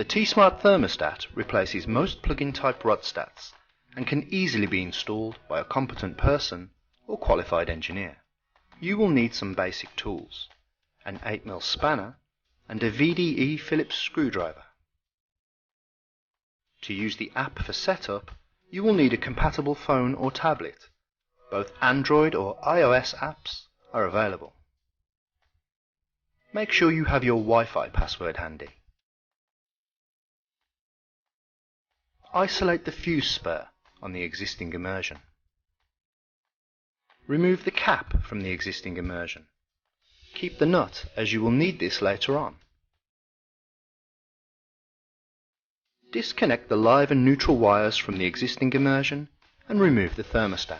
T-Smart Thermostat replaces most plug-in type rod-stats and can easily be installed by a competent person or qualified engineer. You will need some basic tools, an 8mm spanner and a VDE Phillips screwdriver. To use the app for setup, you will need a compatible phone or tablet. Both Android or iOS apps are available. Make sure you have your Wi-Fi password handy. Isolate the fuse spur on the existing immersion. Remove the cap from the existing immersion. Keep the nut, as you will need this later on. Disconnect the live and neutral wires from the existing immersion and remove the thermostat.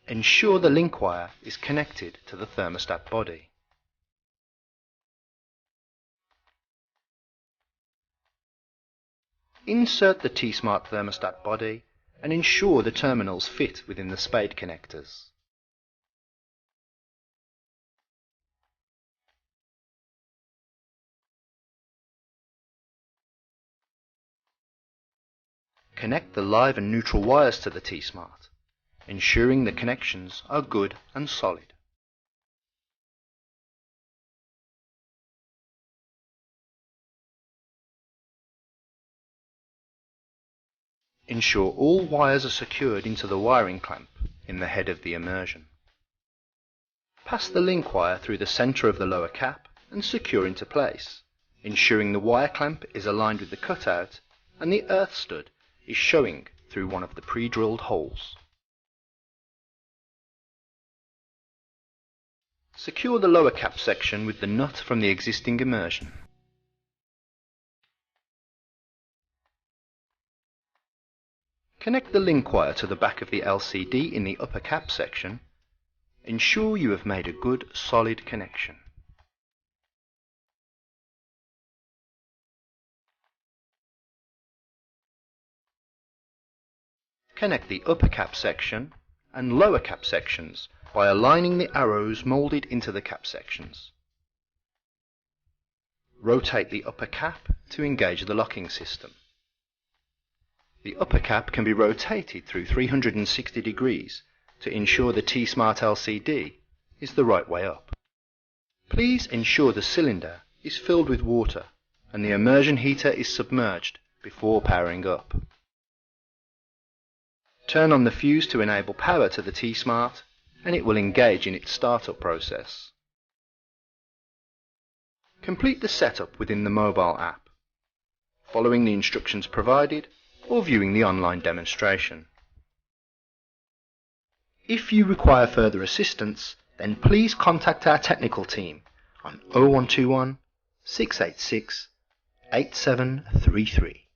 Ensure the link wire is connected to the thermostat body. Insert the T-Smart thermostat body and ensure the terminals fit within the spade connectors. Connect the live and neutral wires to the T-Smart, ensuring the connections are good and solid. Ensure all wires are secured into the wiring clamp in the head of the immersion. Pass the link wire through the center of the lower cap and secure into place, ensuring the wire clamp is aligned with the cutout and the earth stud is showing through one of the pre-drilled holes. Secure the lower cap section with the nut from the existing immersion. Connect the link wire to the back of the LCD in the upper cap section. Ensure you have made a good, solid connection. Connect the upper cap section and lower cap sections by aligning the arrows moulded into the cap sections. Rotate the upper cap to engage the locking system. The upper cap can be rotated through 360 degrees to ensure the T-Smart LCD is the right way up. Please ensure the cylinder is filled with water and the immersion heater is submerged before powering up. Turn on the fuse to enable power to the T-Smart and it will engage in its startup process. Complete the setup within the mobile app, following the instructions provided or viewing the online demonstration. If you require further assistance, then please contact our technical team on 0121 686 8733.